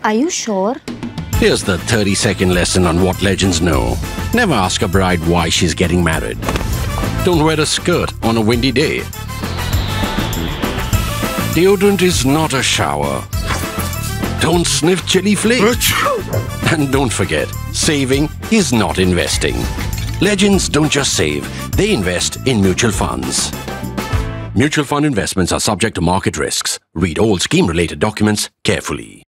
Are you sure? Here's the 30-second lesson on what legends know. Never ask a bride why she's getting married. Don't wear a skirt on a windy day. Deodorant is not a shower. Don't sniff chili flakes. And don't forget, saving is not investing. Legends don't just save, they invest in mutual funds. Mutual fund investments are subject to market risks. Read all scheme-related documents carefully.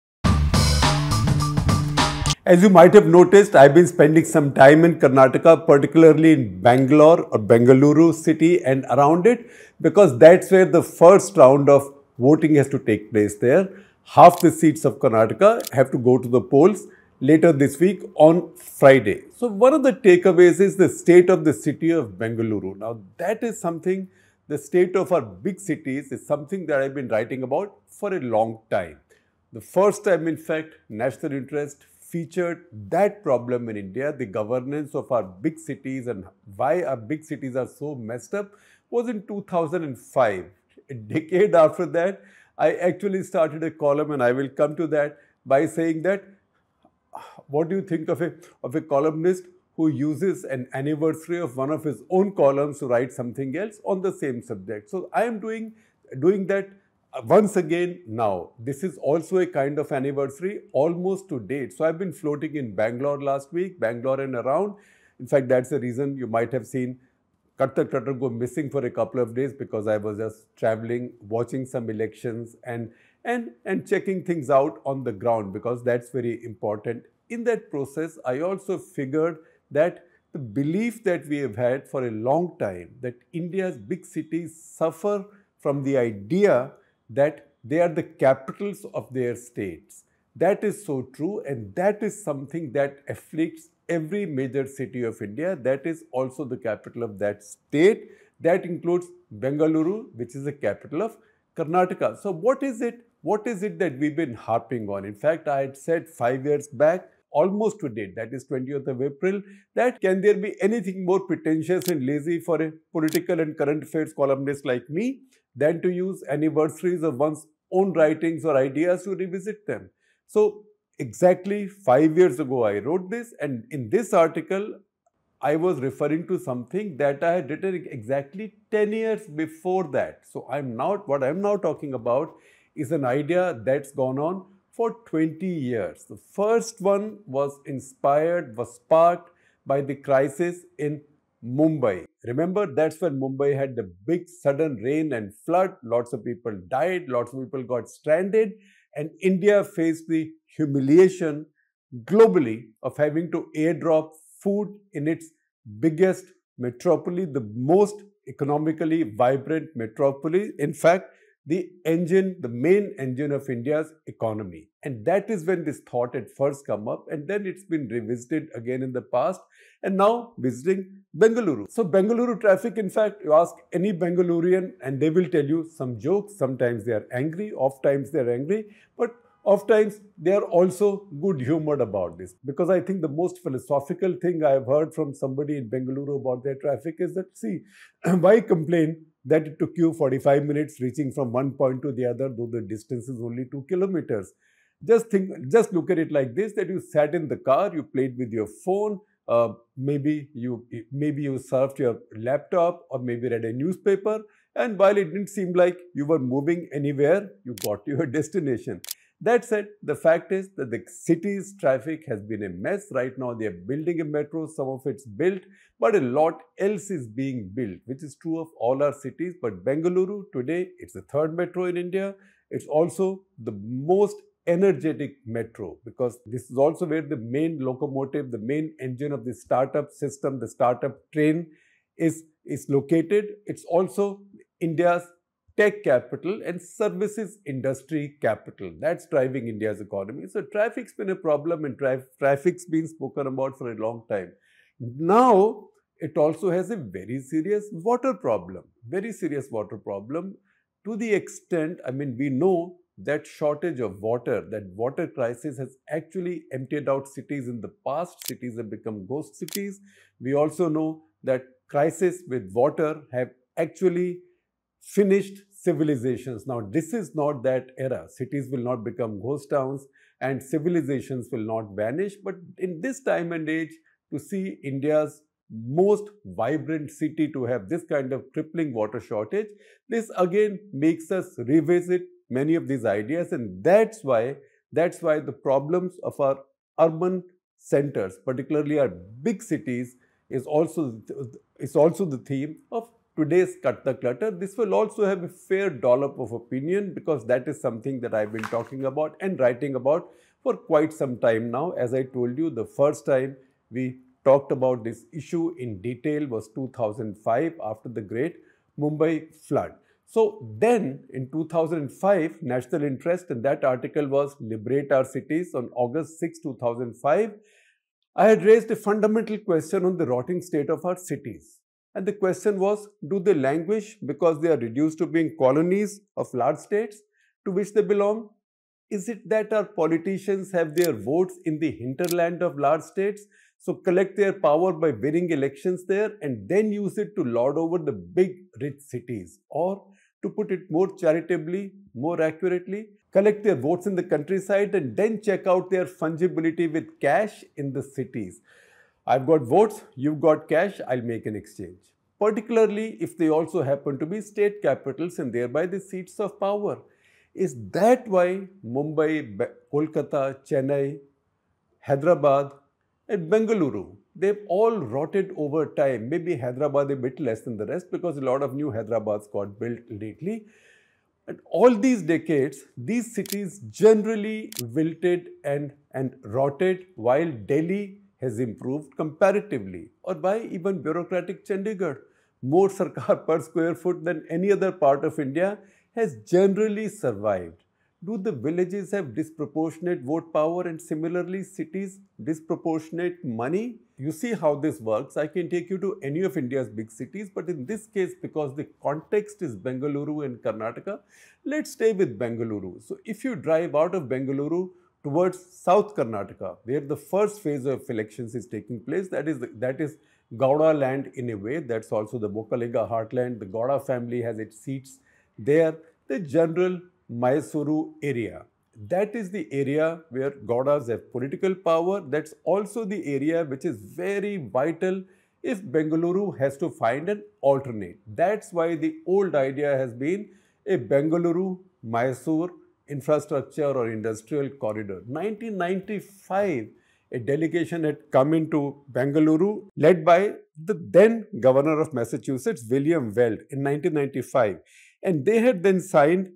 As you might have noticed, I've been spending some time in Karnataka, particularly in Bangalore or Bengaluru city and around it, because that's where the first round of voting has to take place there. Half the seats of Karnataka have to go to the polls later this week on Friday. So one of the takeaways is the state of the city of Bengaluru. Now that is something, the state of our big cities is something that I've been writing about for a long time. The first time, in fact, National Interest featured that problem in India, the governance of our big cities and why our big cities are so messed up, was in 2005. A decade after that, I actually started a column, and I will come to that, by saying that, what do you think of a columnist who uses an anniversary of one of his own columns to write something else on the same subject? So I am doing that once again now. This is also a kind of anniversary, almost to date. So I've been floating in Bangalore last week, Bangalore and around. In fact, that's the reason you might have seen Katak go missing for a couple of days, because I was just traveling, watching some elections and checking things out on the ground, because that's very important. In that process, I also figured that the belief that we have had for a long time that India's big cities suffer from the idea that they are the capitals of their states. That is so true, and that is something that afflicts every major city of India. That is also the capital of that state. That includes Bengaluru, which is the capital of Karnataka. So what is it that we've been harping on? In fact, I had said 5 years back, almost to date, that is 20th of April, that can there be anything more pretentious and lazy for a political and current affairs columnist like me than to use anniversaries of one's own writings or ideas to revisit them? So exactly 5 years ago, I wrote this, and in this article, I was referring to something that I had written exactly 10 years before that. So what I'm now talking about is an idea that's gone on for 20 years. The first one was sparked by the crisis in Mumbai. Remember, that's when Mumbai had the big sudden rain and flood. Lots of people died, lots of people got stranded, and India faced the humiliation globally of having to airdrop food in its biggest metropolis, the most economically vibrant metropolis. In fact, the main engine of India's economy. And that is when this thought had first come up, and then it's been revisited again in the past, and now visiting Bengaluru. So Bengaluru traffic, in fact, you ask any Bengalurian and they will tell you some jokes. Sometimes they are angry, oft times they are angry, but oft times they are also good humored about this. Because I think the most philosophical thing I have heard from somebody in Bengaluru about their traffic is that, see, why complain that it took you 45 minutes reaching from one point to the other, though the distance is only 2 kilometers. Just look at it like this, that you sat in the car, you played with your phone, maybe you surfed your laptop, or maybe read a newspaper, and while it didn't seem like you were moving anywhere, you got to your destination. That said, the fact is that the city's traffic has been a mess. Right now, they are building a metro, some of it's built, but a lot else is being built, which is true of all our cities. But Bengaluru today, it's the third metro in India. It's also the most energetic metro, because this is also where the main locomotive, the main engine of the startup system, the startup train is located. It's also India's tech capital and services industry capital. That's driving India's economy. So traffic's been a problem, and traffic's been spoken about for a long time. Now, it also has a very serious water problem, to the extent, I mean, we know that shortage of water, that water crisis has actually emptied out cities in the past. Cities have become ghost cities. We also know that crisis with water have actually finished civilizations. Now, this is not that era. Cities will not become ghost towns and civilizations will not vanish. But in this time and age, to see India's most vibrant city to have this kind of crippling water shortage, this again makes us revisit many of these ideas, and that's why the problems of our urban centers, particularly our big cities, is also the theme of today's Cut the Clutter. This will also have a fair dollop of opinion because that is something that I've been talking about and writing about for quite some time now. As I told you, the first time we talked about this issue in detail was 2005 after the great Mumbai flood. So then in 2005, National Interest, and that article was Liberate Our Cities on August 6, 2005. I had raised a fundamental question on the rotting state of our cities. And the question was, do they languish because they are reduced to being colonies of large states to which they belong? Is it that our politicians have their votes in the hinterland of large states, so collect their power by winning elections there and then use it to lord over the big rich cities? Or, to put it more charitably, more accurately, collect their votes in the countryside and then check out their fungibility with cash in the cities? I've got votes, you've got cash, I'll make an exchange. Particularly if they also happen to be state capitals and thereby the seats of power. Is that why Mumbai, Kolkata, Chennai, Hyderabad and Bengaluru, they've all rotted over time? Maybe Hyderabad a bit less than the rest because a lot of new Hyderabad's got built lately. And all these decades, these cities generally wilted and rotted while Delhi has improved comparatively. Or by even bureaucratic Chandigarh, more sarkar per square foot than any other part of India, has generally survived. Do the villages have disproportionate vote power and similarly cities disproportionate money? You see how this works. I can take you to any of India's big cities, but in this case, because the context is Bengaluru and Karnataka, let's stay with Bengaluru. So if you drive out of Bengaluru towards South Karnataka, where the first phase of elections is taking place, that is Gowda land in a way. That's also the Bokalinga heartland. The Gowda family has its seats there. The general Mysuru area, that is the area where Gowdas have political power. That's also the area which is very vital if Bengaluru has to find an alternate. That's why the old idea has been a Bengaluru-Mysore infrastructure or industrial corridor. 1995, a delegation had come into Bengaluru led by the then governor of Massachusetts, William Weld, in 1995. And they had then signed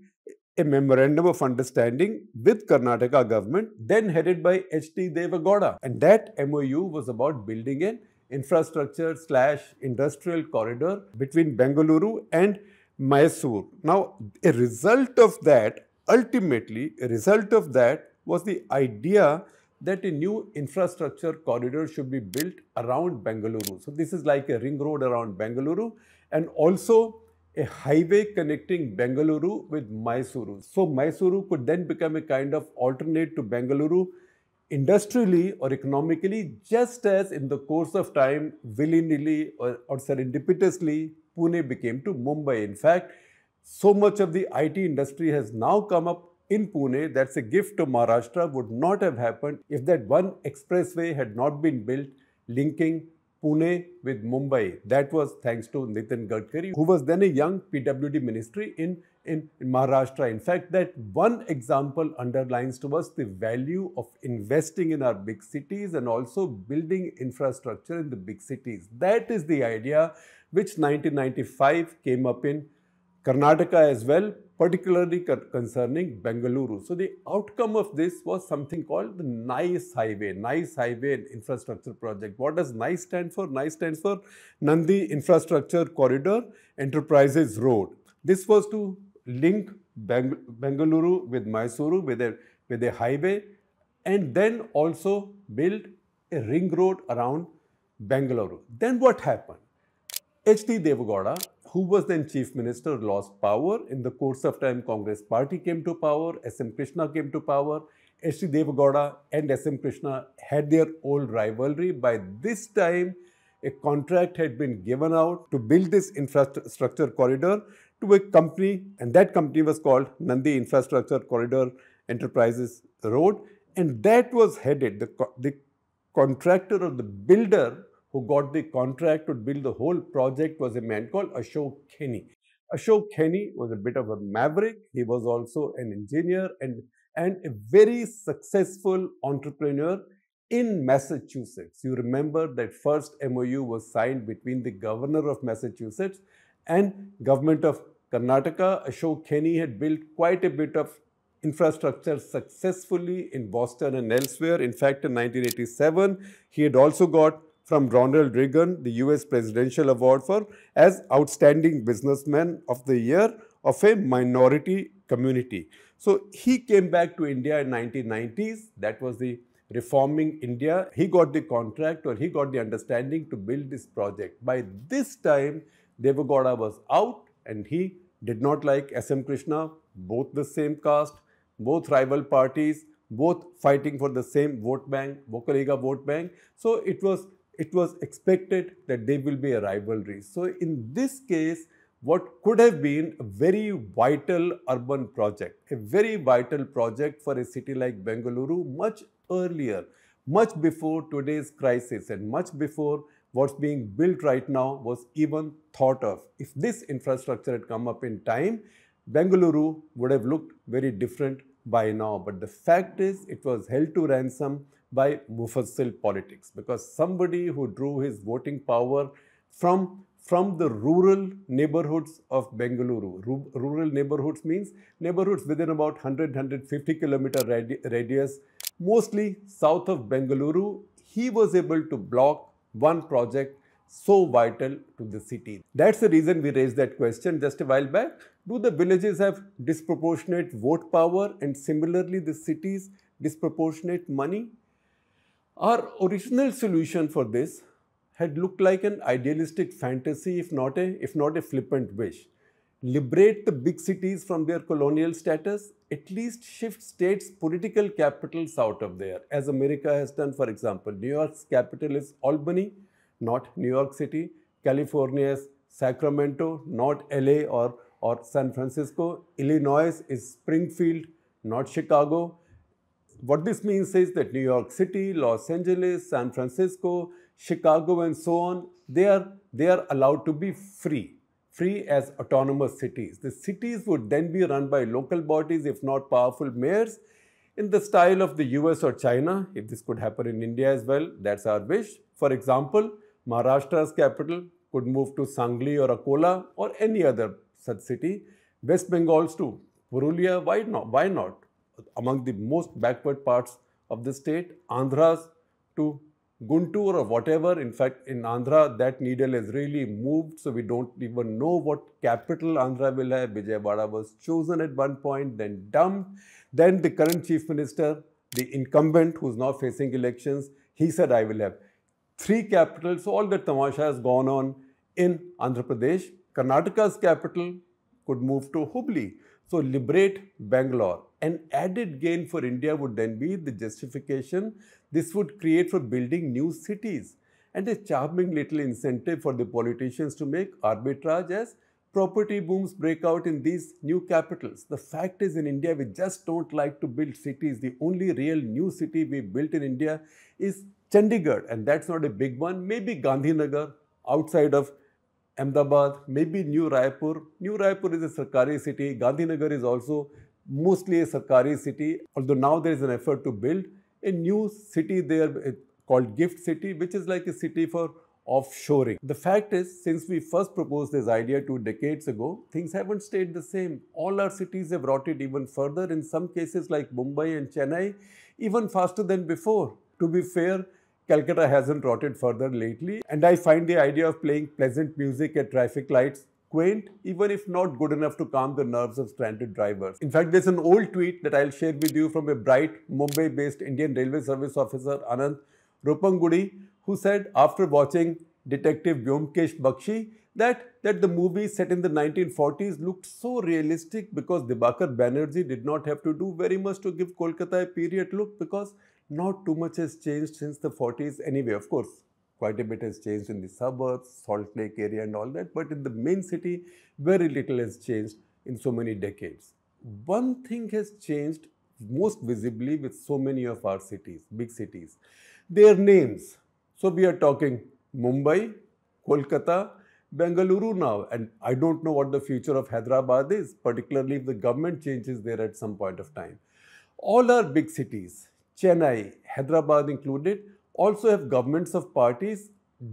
a memorandum of understanding with Karnataka government, then headed by H.D. Deve Gowda. And that MOU was about building an infrastructure/industrial corridor between Bengaluru and Mysore. Now, a result of that was the idea that a new infrastructure corridor should be built around Bengaluru. So this is like a ring road around Bengaluru and also a highway connecting Bengaluru with Mysuru. So Mysuru could then become a kind of alternate to Bengaluru industrially or economically, just as in the course of time, willy-nilly or serendipitously, Pune became to Mumbai. In fact, so much of the IT industry has now come up in Pune. That's a gift to Maharashtra. Would not have happened if that one expressway had not been built linking Pune with Mumbai. That was thanks to Nitin Gadkari, who was then a young PWD ministry in Maharashtra. In fact, that one example underlines to us the value of investing in our big cities and also building infrastructure in the big cities. That is the idea which 1995 came up in Karnataka as well, particularly concerning Bengaluru. So the outcome of this was something called the NICE Highway and Infrastructure Project. What does NICE stand for? NICE stands for Nandi Infrastructure Corridor Enterprises Road. This was to link Bengaluru with Mysuru with a highway and then also build a ring road around Bengaluru. Then what happened? H.D. Deve Gowda, who was then Chief Minister, lost power. In the course of time, Congress Party came to power, S.M. Krishna came to power. H.D. Deve Gowda and S.M. Krishna had their old rivalry. By this time, a contract had been given out to build this infrastructure corridor to a company, and that company was called Nandi Infrastructure Corridor Enterprises Road, and that was headed, the contractor or the builder who got the contract to build the whole project was a man called Ashok Kheni. Ashok Kheni was a bit of a maverick. He was also an engineer and a very successful entrepreneur in Massachusetts. You remember that first MOU was signed between the governor of Massachusetts and government of Karnataka. Ashok Kheni had built quite a bit of infrastructure successfully in Boston and elsewhere. In fact, in 1987, he had also got from Ronald Reagan the US Presidential Award for as Outstanding Businessman of the Year of a Minority Community. So he came back to India in 1990s. That was the reforming India. He got the contract, or he got the understanding to build this project. By this time, Devagowda was out and he did not like S.M. Krishna, both the same caste, both rival parties, both fighting for the same vote bank, Vokaliga vote bank. So it was expected that there will be a rivalry. So in this case, what could have been a very vital urban project, a very vital project for a city like Bengaluru much earlier, much before today's crisis and much before what's being built right now was even thought of. If this infrastructure had come up in time, Bengaluru would have looked very different by now. But the fact is, it was held to ransom by Mufassil politics, because somebody who drew his voting power from the rural neighborhoods of Bengaluru. Rural neighborhoods means neighborhoods within about 100-150 kilometer radius, mostly south of Bengaluru. He was able to block one project so vital to the city. That's the reason we raised that question just a while back. Do the villages have disproportionate vote power and similarly the cities disproportionate money? Our original solution for this had looked like an idealistic fantasy, if not a flippant wish. Liberate the big cities from their colonial status, at least shift states' political capitals out of there, as America has done. For example, New York's capital is Albany, not New York City. California's Sacramento, not LA or San Francisco. Illinois is Springfield, not Chicago. What this means is that New York City, Los Angeles, San Francisco, Chicago and so on, they are allowed to be free as autonomous cities. The cities would then be run by local bodies, if not powerful mayors, in the style of the US or China. If this could happen in India as well, that's our wish. For example, Maharashtra's capital could move to Sangli or Akola or any other such city. West Bengal's to Purulia, why not? Why not? Among the most backward parts of the state, Andhra's to Guntur or whatever. In fact, in Andhra, that needle has really moved, so we don't even know what capital Andhra will have. Vijayawada was chosen at one point, then dumped. Then the current chief minister, the incumbent who's now facing elections, he said, I will have 3 capitals. So all that tamasha has gone on in Andhra Pradesh. Karnataka's capital could move to Hubli. So liberate Bangalore. An added gain for India would then be the justification this would create for building new cities, and a charming little incentive for the politicians to make arbitrage as property booms break out in these new capitals. The fact is, in India, we just don't like to build cities. The only real new city we built in India is Chandigarh, and that's not a big one. Maybe Gandhinagar outside of Ahmedabad, maybe New Raipur. New Raipur is a Sarkari city. Gandhinagar is also mostly a Sarkari city, although now there is an effort to build a new city there called Gift City, which is like a city for offshoring. The fact is, since we first proposed this idea 2 decades ago, things haven't stayed the same. All our cities have rotted even further, in some cases like Mumbai and Chennai, even faster than before. To be fair, Calcutta hasn't rotted further lately, and I find the idea of playing pleasant music at traffic lights quaint, even if not good enough to calm the nerves of stranded drivers. In fact, there's an old tweet that I'll share with you from a bright Mumbai-based Indian Railway Service officer, Anand Ropangudi, who said after watching Detective Vyomkesh Bakshi that the movie set in the 1940s looked so realistic because Dibakar Banerjee did not have to do very much to give Kolkata a period look, because not too much has changed since the 40s anyway. Of course, Quite a bit has changed in the suburbs, Salt Lake area and all that, but in the main city, very little has changed in so many decades. One thing has changed most visibly with so many of our cities, big cities, their names. So we are talking Mumbai, Kolkata, Bengaluru now, and I don't know what the future of Hyderabad is, particularly if the government changes there at some point of time. All our big cities, Chennai, Hyderabad included, also have governments of parties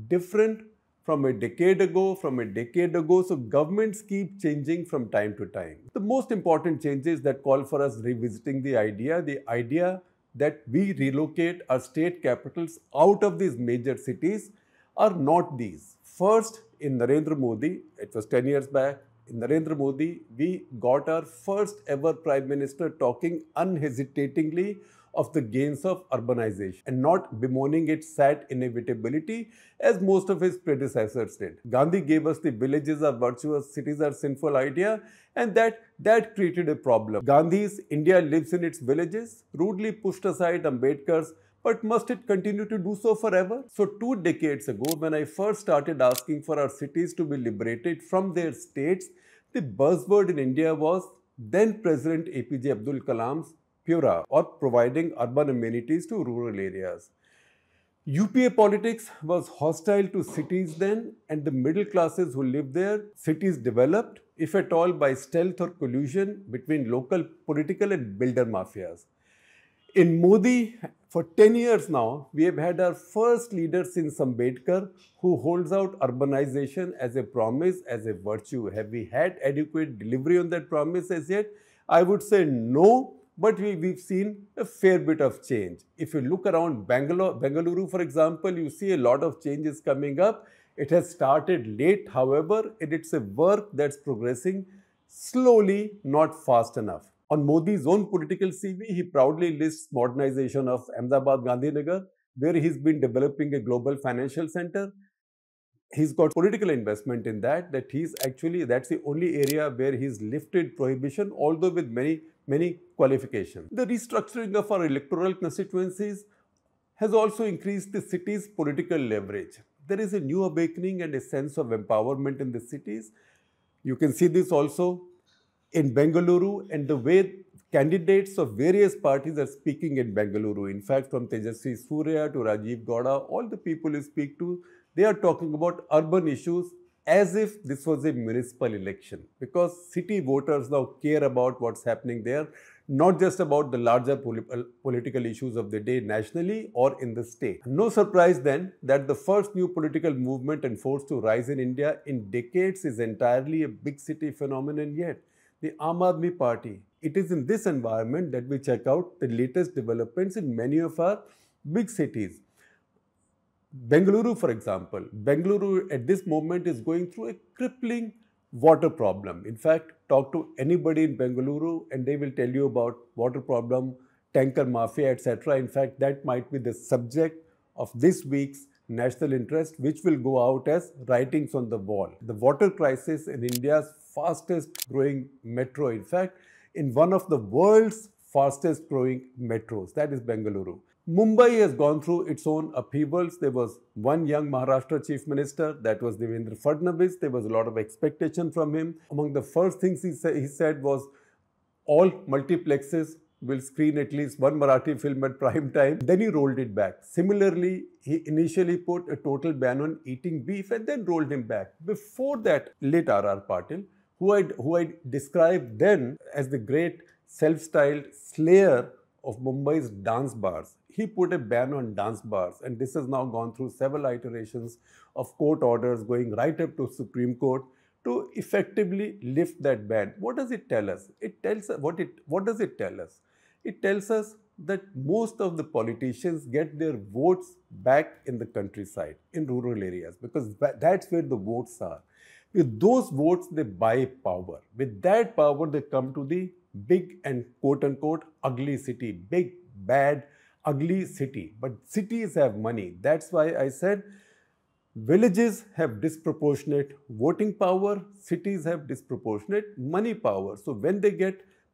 different from a decade ago, So governments keep changing from time to time. The most important changes that call for us revisiting the idea that we relocate our state capitals out of these major cities are not these. First, in Narendra Modi, it was 10 years back, in Narendra Modi, we got our first ever Prime Minister talking unhesitatingly of the gains of urbanization and not bemoaning its sad inevitability as most of his predecessors did. Gandhi gave us the villages are virtuous, cities are sinful idea, and that created a problem. Gandhi's India lives in its villages rudely pushed aside Ambedkar's, but must it continue to do so forever? So 2 decades ago, when I first started asking for our cities to be liberated from their states, the buzzword in India was then President APJ Abdul Kalam's Pura, or providing urban amenities to rural areas. UPA politics was hostile to cities then, and the middle classes who lived there. Cities developed, if at all, by stealth or collusion between local political and builder mafias. In Modi, for 10 years now, we have had our first leader since Ambedkar who holds out urbanization as a promise, as a virtue. Have we had adequate delivery on that promise as yet? I would say no, but we've seen a fair bit of change. If you look around Bengaluru, for example, you see a lot of changes coming up. It has started late, however, and it's a work that's progressing slowly, not fast enough. On Modi's own political CV, he proudly lists modernization of Ahmedabad Gandhinagar, where he's been developing a global financial center. He's got political investment in that that's the only area where he's lifted prohibition, although with many qualifications. The restructuring of our electoral constituencies has also increased the city's political leverage. There is a new awakening and a sense of empowerment in the cities. You can see this also in Bengaluru and the way candidates of various parties are speaking in Bengaluru. In fact, from Tejasvi Surya to Rajiv Gowda, all the people you speak to, they are talking about urban issues as if this was a municipal election, because city voters now care about what's happening there, not just about the larger political issues of the day nationally or in the state. No surprise then that the first new political movement and force to rise in India in decades is entirely a big city phenomenon yet. The Aam Aadmi Party. It is in this environment that we check out the latest developments in many of our big cities. Bengaluru, for example. Bengaluru at this moment is going through a crippling water problem. In fact, talk to anybody in Bengaluru and they will tell you about water problem, tanker mafia, etc. In fact, that might be the subject of this week's national interest, which will go out as writings on the wall. The water crisis in India's fastest growing metro, in fact, in one of the world's fastest growing metros, that is Bengaluru. Mumbai has gone through its own upheavals. There was one young Maharashtra Chief Minister, that was Devendra Fadnavis. There was a lot of expectation from him. Among the first things he said was all multiplexes will screen at least one Marathi film at prime time. Then he rolled it back. Similarly, he initially put a total ban on eating beef and then rolled him back. Before that, late R.R. Patil, who I described then as the great self-styled slayer of Mumbai's dance bars. He put a ban on dance bars, and this has now gone through several iterations of court orders going right up to Supreme Court to effectively lift that ban. What does it tell us? It tells us what does it tell us? It tells us that most of the politicians get their votes back in the countryside, in rural areas, because that's where the votes are. With those votes, they buy power. With that power, they come to the big and quote-unquote ugly city. Big, bad, ugly city. But cities have money. That's why I said villages have disproportionate voting power. Cities have disproportionate money power. So when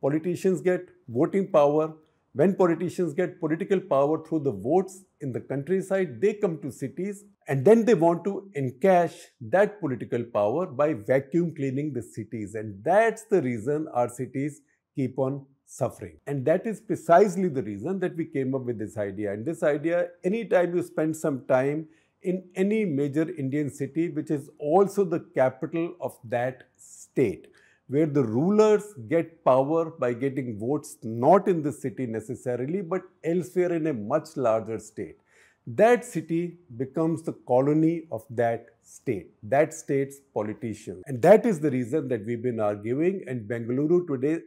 politicians get voting power, When politicians get political power through the votes in the countryside, they come to cities and then they want to encash that political power by vacuum cleaning the cities. And that's the reason our cities keep on suffering. And that is precisely the reason that we came up with this idea. And this idea, anytime you spend some time in any major Indian city, which is also the capital of that state, where the rulers get power by getting votes not in the city necessarily, but elsewhere in a much larger state. That city becomes the colony of that state's politicians. And that is the reason that we've been arguing, and Bengaluru today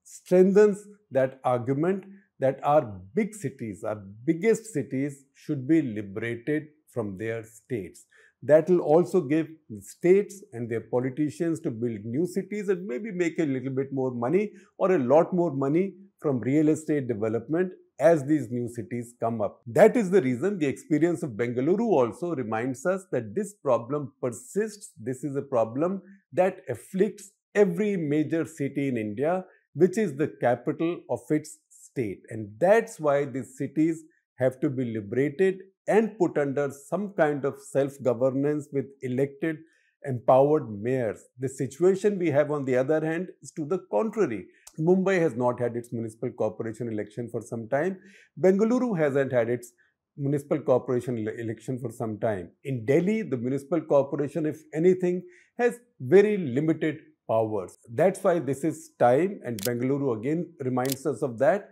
strengthens that argument that our big cities, our biggest cities, should be liberated from their states. That will also give the states and their politicians to build new cities and maybe make a little bit more money or a lot more money from real estate development as these new cities come up. That is the reason the experience of Bengaluru also reminds us that this problem persists. This is a problem that afflicts every major city in India, which is the capital of its state. And that's why these cities have to be liberated and put under some kind of self-governance with elected, empowered mayors. The situation we have on the other hand is to the contrary. Mumbai has not had its municipal corporation election for some time. Bengaluru hasn't had its municipal corporation election for some time. In Delhi, the municipal corporation, if anything, has very limited powers. That's why this is time, and Bengaluru again reminds us of that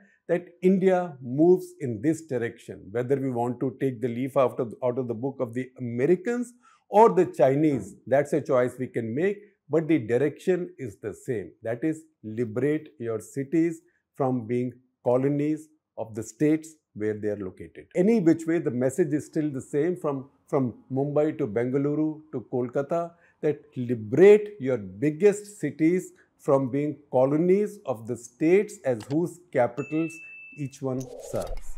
India moves in this direction. Whether we want to take the leaf out of the book of the Americans or the Chinese, that's a choice we can make, but the direction is the same. That is, liberate your cities from being colonies of the states where they are located. Any which way, the message is still the same from Mumbai to Bengaluru to Kolkata, that liberate your biggest cities from being colonies of the states as whose capitals each one serves.